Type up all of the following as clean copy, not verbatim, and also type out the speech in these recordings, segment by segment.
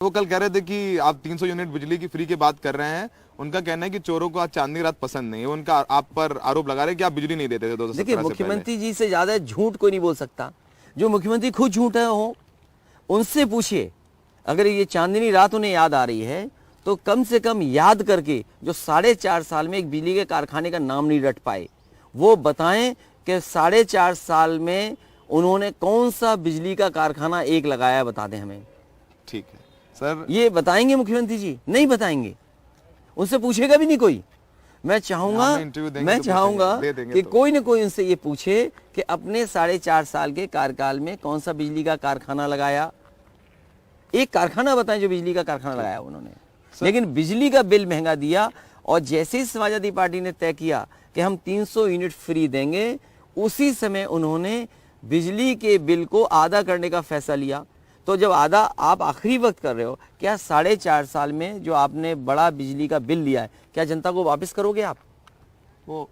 वो कल कह रहे थे कि आप 300 यूनिट बिजली की फ्री की बात कर रहे हैं। उनका कहना है कि चोरों को आज चांदनी रात पसंद नहीं है। उनका आप पर आरोप लगा रहे हैं कि आप बिजली नहीं देते थे 2017 से पहले। मुख्यमंत्री जी से ज्यादा झूठ कोई नहीं बोल सकता। जो मुख्यमंत्री खुद झूठ है हो, उनसे पूछिए। अगर ये चांदनी रात उन्हें याद आ रही है तो कम से कम याद करके जो 4.5 साल में एक बिजली के कारखाने का नाम नहीं रट पाए, वो बताएं कि 4.5 साल में उन्होंने कौन सा बिजली का कारखाना एक लगाया, बता दें हमें। ठीक है सर, ये बताएंगे मुख्यमंत्री जी? नहीं बताएंगे, उनसे पूछेगा भी नहीं कोई। मैं चाहूंगा कि कोई न कोई उनसे ये पूछे कि अपने 4.5 साल के कार्यकाल में कौन सा बिजली का कारखाना लगाया। एक कारखाना बताएं जो बिजली का कारखाना लगाया उन्होंने। लेकिन बिजली का बिल महंगा दिया, और जैसे ही समाजवादी पार्टी ने तय किया कि हम 300 यूनिट फ्री देंगे, उसी समय उन्होंने बिजली के बिल को आधा करने का फैसला लिया। तो जब आधा आप आखिरी वक्त कर रहे हो, क्या 4.5 साल में जो आपने बड़ा बिजली का बिल लिया है, क्या जनता को वापस करोगे आप? वो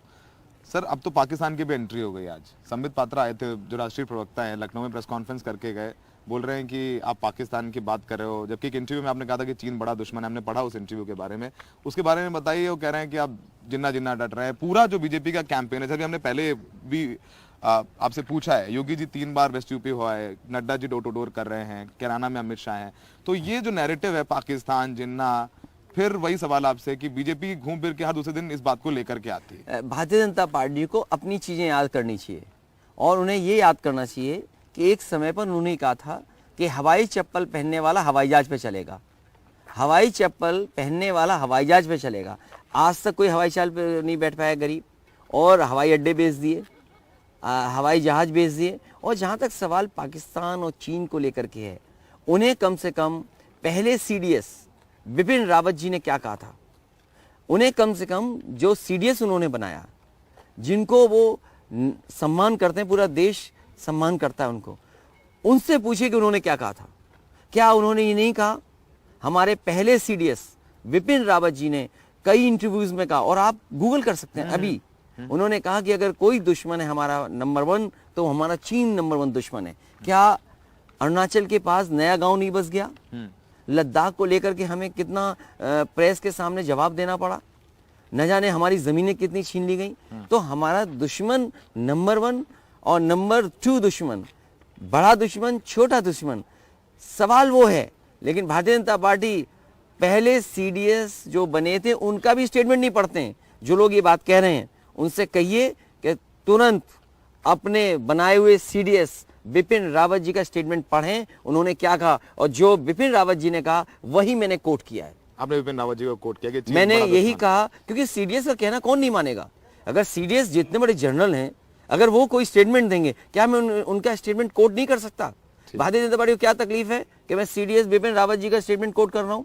सर, अब तो पाकिस्तान की भी एंट्री हो गई। आज संबित पात्रा आए थे, जो राष्ट्रीय प्रवक्ता है, लखनऊ में प्रेस कॉन्फ्रेंस करके गए। बोल रहे हैं कि आप पाकिस्तान की बात कर रहे हो, जबकि एक इंटरव्यू में आपने कहा था कि चीन बड़ा दुश्मन है। हमने पढ़ा उस इंटरव्यू के बारे में, उसके बारे में बताइए। वो कह रहे हैं कि आप जिन्ना जिन्ना डट रहे हैं। पूरा जो बीजेपी का कैंपेन है, सर, हमने पहले भी आपसे पूछा है। योगी जी 3 बार वेस्ट यूपी हुआ है, Nadda ji door to door कर रहे हैं, कैराना में अमित शाह हैं। तो ये जो नैरेटिव है पाकिस्तान जिन्ना, फिर वही सवाल आपसे कि बीजेपी घूम फिर के हर दूसरे दिन इस बात को लेकर के आती है। भारतीय जनता पार्टी को अपनी चीजें याद करनी चाहिए, और उन्हें ये याद करना चाहिए कि एक समय पर उन्होंने कहा था कि हवाई चप्पल पहनने वाला हवाई जहाज पे चलेगा, हवाई चप्पल पहनने वाला हवाई जहाज पे चलेगा। आज तक कोई हवाई जहाज पे नहीं बैठ पाया गरीब, और हवाई अड्डे बेच दिए, हवाई जहाज बेच दिए। और जहाँ तक सवाल पाकिस्तान और चीन को लेकर के है, उन्हें कम से कम पहले सीडीएस बिपिन रावत जी ने क्या कहा था, उन्हें कम से कम जो सीडीएस उन्होंने बनाया, जिनको वो सम्मान करते हैं, पूरा देश सम्मान करता है उनको, उनसे पूछिए कि उन्होंने क्या कहा था। क्या उन्होंने ये नहीं कहा? हमारे पहले सीडीएस बिपिन रावत जी ने कई इंटरव्यूज में कहा, और आप गूगल कर सकते हैं अभी, उन्होंने कहा कि अगर कोई दुश्मन है हमारा नंबर 1, तो हमारा चीन नंबर 1 दुश्मन है। क्या अरुणाचल के पास नया गांव नहीं बस गया? लद्दाख को लेकर के हमें कितना प्रेस के सामने जवाब देना पड़ा, न जाने हमारी जमीनें कितनी छीन ली गई। तो हमारा दुश्मन नंबर 1 और नंबर 2 दुश्मन, बड़ा दुश्मन, छोटा दुश्मन, सवाल वो है। लेकिन भारतीय जनता पार्टी पहले सीडीएस जो बने थे उनका भी स्टेटमेंट नहीं पढ़ते हैं। जो लोग ये बात कह रहे हैं, उनसे कहिए कि तुरंत अपने बनाए हुए सीडीएस बिपिन रावत जी का स्टेटमेंट पढ़ें, उन्होंने क्या कहा। और जो बिपिन रावत जी ने कहा वही मैंने कोट किया है। आपने बिपिन रावत जी को कोट किया कि मैंने यही कहा, क्योंकि सीडीएस का कहना कौन नहीं मानेगा। अगर सीडीएस जितने बड़े जनरल हैं, अगर वो कोई स्टेटमेंट देंगे, क्या मैं उनका स्टेटमेंट कोट नहीं कर सकता? भारतीय जनता पार्टी को क्या तकलीफ है कि मैं सीडीएस बिपिन रावत जी का स्टेटमेंट कोट कर रहा हूं?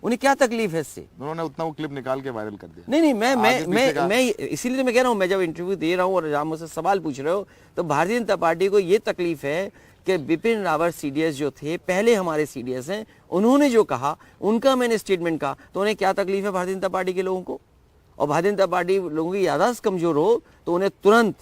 उन्हें क्या तकलीफ है इससे? उन्होंने उतना वो क्लिप निकाल के वायरल कर दिया। नहीं, मैं इसीलिए तो मैं कह रहा हूं, मैं जब इंटरव्यू दे रहा हूं और आप मुझसे सवाल पूछ रहे हो, तो भारतीय जनता पार्टी को ये तकलीफ है कि बिपिन रावत सीडीएस जो थे, पहले हमारे सीडीएस हैं, उन्होंने जो कहा, उनका मैंने स्टेटमेंट कहा, तो उन्हें क्या तकलीफ है भारतीय जनता पार्टी के लोगों को? और भारतीय जनता पार्टी लोगों की याददाश्त कमजोर हो तो उन्हें तुरंत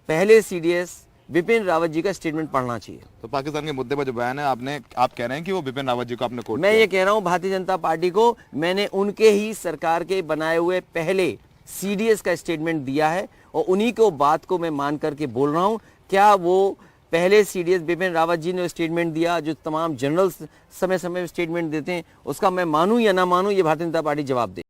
पहले सीडीएस बिपिन रावत जी का स्टेटमेंट पढ़ना चाहिए। तो पाकिस्तान के मुद्दे पर जो बयान है आप कह रहे हैं कि वो बिपिन रावत जी को आपने कोट मैं ये कह रहा हूं भारतीय जनता पार्टी को, मैंने उनके ही सरकार के बनाए हुए पहले सीडीएस का स्टेटमेंट दिया है, और उन्हीं को बात को मैं मान करके बोल रहा हूं। क्या वो पहले सीडीएस बिपिन रावत जी ने स्टेटमेंट दिया, जो तमाम जनरल समय समय स्टेटमेंट देते हैं, उसका मैं मानूं या ना मानूं, ये भारतीय जनता पार्टी जवाब दे।